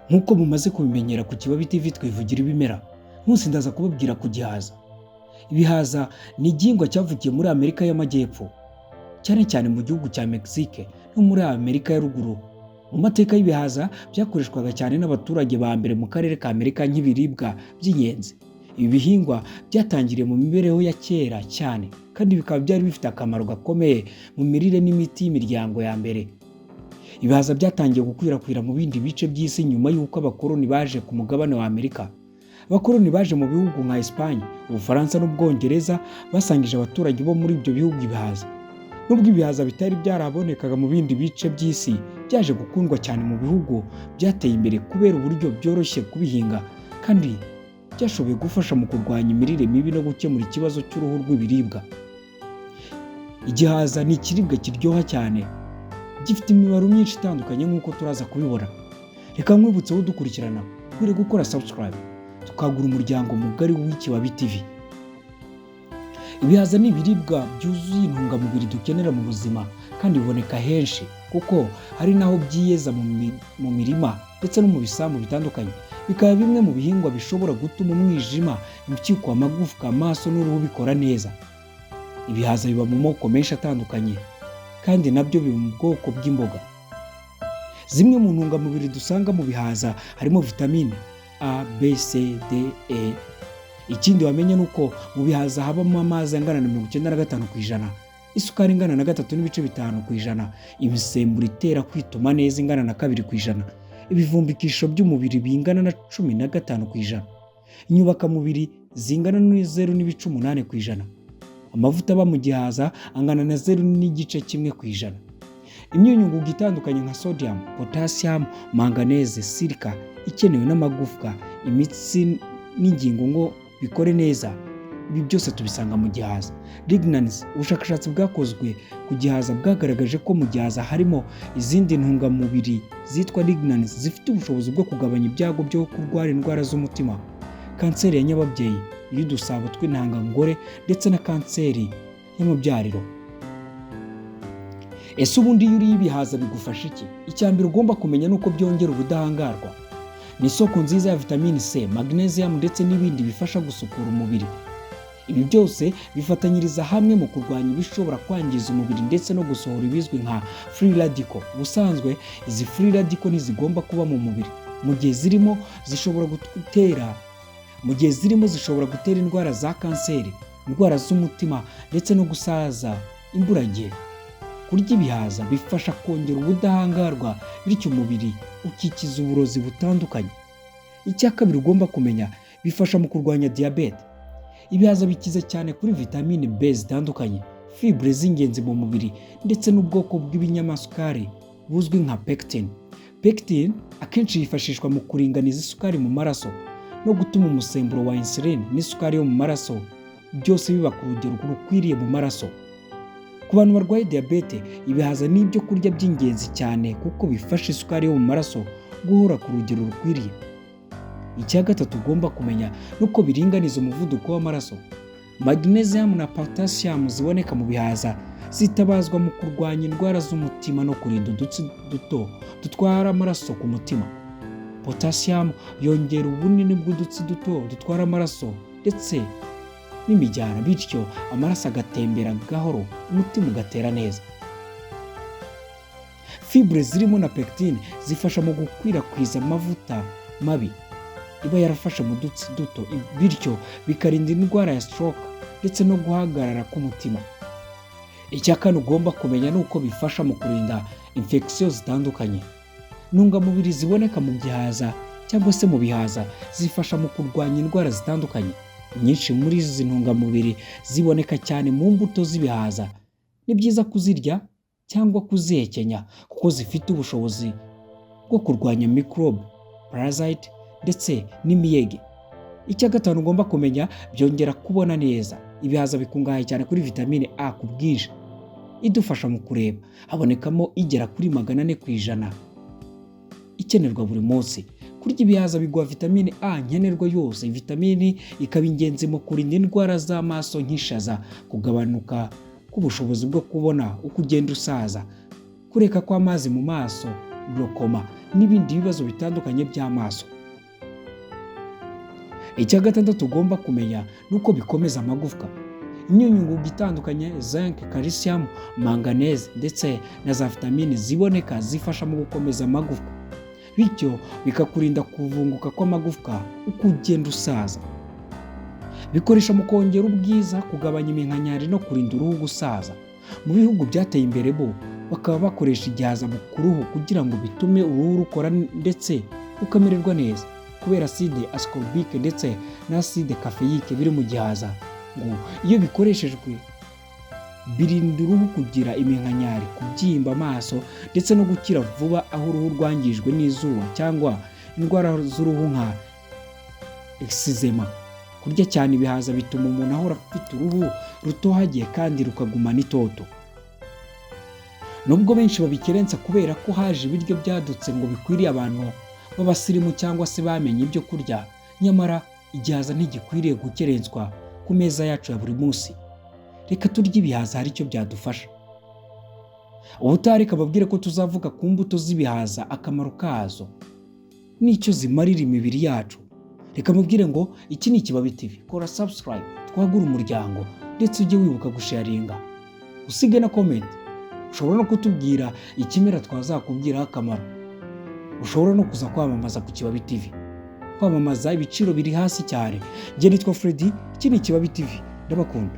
Nk'uko mumaze kubimenyera ku Kibabi TV twivugira ibimera, munsi ndaza kubabwira ku gihaza. Ibihaza ni igihingwa cyavukiye muri Amerika y'Amajyepfo, cyane cyane mu gihugu cya Mexique no muri Amerika ya ruguru. Mu mateka y'ibihaza byakoreshwaga cyane n'abaturage ba mbere mu karere ka Amerika nk'ibiribwa by'ingenzi. Ibi bihingwa byatangiriye mu mibereho ya kera cyane, kandi bikaba byari bifite akamaro gakomeye mu mirire n'imiti y'imiryango ya mbere. Ibihaza byatangiye gukwirakwira mu bindi bice by'isi nyuma y'uko abakoloni baje ku mugabane wa Amerika. Abakoloni baje mu bihugu nka Espagne, Ubufaransa n'Ubwongereza, basangije abaturage bo muri ibyo bihugu ibihaza. Nubwo ibihaza bitari byarabonekaga mu bindi bice by'isi, byaje gukundwa cyane mu bihugu byateye imbere kubera uburyo byoroshye kubihinga, kandi byashoboye gufasha mu kurwanya imirire mibi no gukemura ikibazo cy'uruhu rw'ibiribwa. Igihaza ni ikiribwa kiryoha cyane, gifite imibare myinshi itandukanye nk'uko turaza kubibona. Reka nkwibutse wo dukurikirana kwire gukora subscribe, tukagura umuryango mugari w'Ikibabi TV. Ibihaza ni ibiribwa byuzuye intungamubiri dukenera mu buzima, kandi biboneka henshi kuko hari naho byiyeza mu mirima ndetse no mu bisambu bitandukanye. Bikaba bimwe mu bihingwa bishobora gutuma umwijima, impyiko, amagufwa, amaso n'uruhu bikora neza. Ibihaza biba mu moko menshi atandukanye, kandi nabyo biri mu bwoko bw'imboga. Zimwe mu ntungamubiri dusanga mu bihaza harimo vitamine A, B, C, D, E. Ikindi wamenya ni uko mu bihaza habamo amazi angana na 95%, isukari ingana na 3.5%, imisemburo itera kwituma neza ingana na 2%, ibivumbikisho by'umubiri bingana na 15%, inyubakamubiri zingana na 0.8%, amavuta aba mu gihaza angana na 0.1%, imyunyungugu itandukanye nka sodium, potassium, manganese, silica ikenewe n'amagufwa, imitsi n'ingingo ngo bikore neza. Ibi byose tubisanga mu gihaza. Lignans, ubushakashatsi bwakozwe ku gihaza bwagaragaje ko mu gihaza harimo izindi ntungamubiri zitwa lignans zifite ubushobozi bwo kugabanya ibyago byo kurwara indwara z'umutima, kanseri ya nyababyeyi, y'udusabo tw'intangangore ndetse na kanseri y'umubyariro. Ese ubundi iyo uriye ibihaza bigufasha iki? Icya mbere ugomba kumenya ni uko byongera ubudahangarwa. Ni isoko nziza ya vitamini C, magnesium ndetse n'ibindi bifasha gusukura umubiri. Ibi byose bifatanyiriza hamwe mu kurwanya ibishobora kwangiza umubiri ndetse no gusohora ibizwi nka free radical. Ubusanzwe izi free radical ntizigomba kuba mu mubiri. Mu gihe zirimo zishobora gutera indwara za kanseri, indwara z'umutima ndetse no gusaza imburagihe. Kurya ibihaza bifasha kongera ubudahangarwa, bityo umubiri ukikiza uburozi butandukanye. Icya kabiri ugomba kumenya, bifasha mu kurwanya diyabete. Ibihaza bikize cyane kuri vitamine B zitandukanye, fibre z'ingenzi mu mubiri ndetse n'ubwoko bw'ibinyamasukari buzwi nka pectin. Pectin akenshi yifashishwa mu kuringaniza isukari mu maraso no gutuma umusemburo wa insulin n'isukari yo mu maraso byose biba ku rugero rukwiriye mu maraso. Ku bantu barwaye diyabete, ibihaza ni ibyo kurya by'ingenzi cyane kuko bifasha isukari yo mu maraso guhora ku rugero rukwiriye. Icya gatatu ugomba kumenya ni uko biringaniza umuvuduko w'amaraso. Magnesium na potassium ziboneka mu bihaza zitabazwa mu kurwanya indwara z'umutima no kurinda udutsi duto dutwara amaraso ku mutima. Potassium yongera ubunini bw'udutsi duto dutwara amaraso ndetse n'imijyana, bityo amaraso agatembera gahoro, umutima ugatera neza. Fibre zirimo na pectin zifasha mu gukwirakwiza amavuta mabi iba yarafashe mu dutsi duto, bityo bikarinda indwara ya stroke ndetse no guhagarara k'umutima. Icya kane ugomba kumenya ni uko bifasha mu kurinda infection zitandukanye. Intungamubiri ziboneka mu gihaza cyangwa se mu bihaza zifasha mu kurwanya indwara zitandukanye. Nyinshi muri izi ntungamubiri ziboneka cyane mu mbuto z'ibihaza. Ni byiza kuzirya cyangwa kuzihekenya kuko zifite ubushobozi bwo kurwanya microbe, parasite ndetse n'imiyege. Icya gatanu ugomba kumenya, byongera kubona neza. Ibihaza bikungahaye cyane kuri vitamine A ku bwinshi, idufasha mu kureba. Habonekamo igera kuri 400% ikenerwa buri munsi. Kurya ibihaza biguha vitamine A nkenerwa yose. Vitamine ikaba ingenzi mu kurinda indwara z'amaso nk'ishaza, kugabanuka k'ubushobozi bwo kubona uko ugenda usaza, kureka kw'amazi mu maso, glaucoma n'ibindi bibazo bitandukanye by'amaso. Icya gatandatu tugomba kumenya ni uko bikomeza amagufwa. Imyunyungugu itandukanye, zinc, calcium, manganese ndetse na za vitamine ziboneka zifasha mu gukomeza amagufwa, bityo bikakurinda kuvunguka kw'amagufwa uko ugenda usaza. Bikoresha mu kongera ubwiza, kugabanya iminkanyari no kurinda uruhu gusaza. Mu bihugu byateye imbere bo bakaba bakoresha igihaza ku ruhu kugira ngo bitume uruhu rukora ndetse rukamererwa neza, kubera acide ascorbic ndetse na acide caffeique biri mu gihaza ngo iyo bikoreshejwe birinda uruhu kugira iminkanyari, kubyimba amaso ndetse no gukira vuba aho uruhu rwangijwe n'izuba cyangwa indwara z'uruhu nka eczema. Kurya cyane ibihaza bituma umuntu ahora afite uruhu rutohagiye kandi rukagumana itoto. Nubwo benshi babikerensa kubera ko haje ibiryo byadutse ngo bikwiriye abantu b'abasirimu cyangwa se bamenye ibyo kurya, nyamara igihaza ntigikwiriye gukerenswa ku meza yacu ya buri munsi. Reka turye ibihaza, hari icyo byadufasha. Ubutaha reka babwire ko tuzavuga ku mbuto z'ibihaza, akamaro kazo n'icyo zimarira imibiri yacu. Reka mubwire ngo iki ni Ikibabi TV, kora subscribe twagura umuryango ndetse ujye wibuka gusharinga, usige na comment. Ushobora no kutubwira ikimera twazakubwiraho akamaro. Ushobora no kuza kwamamaza ku Kibabi TV, kwamamaza ibiciro biri hasi cyane. Njye nitwa Freddy, iki ni Ikibabi TV, ndabakunda.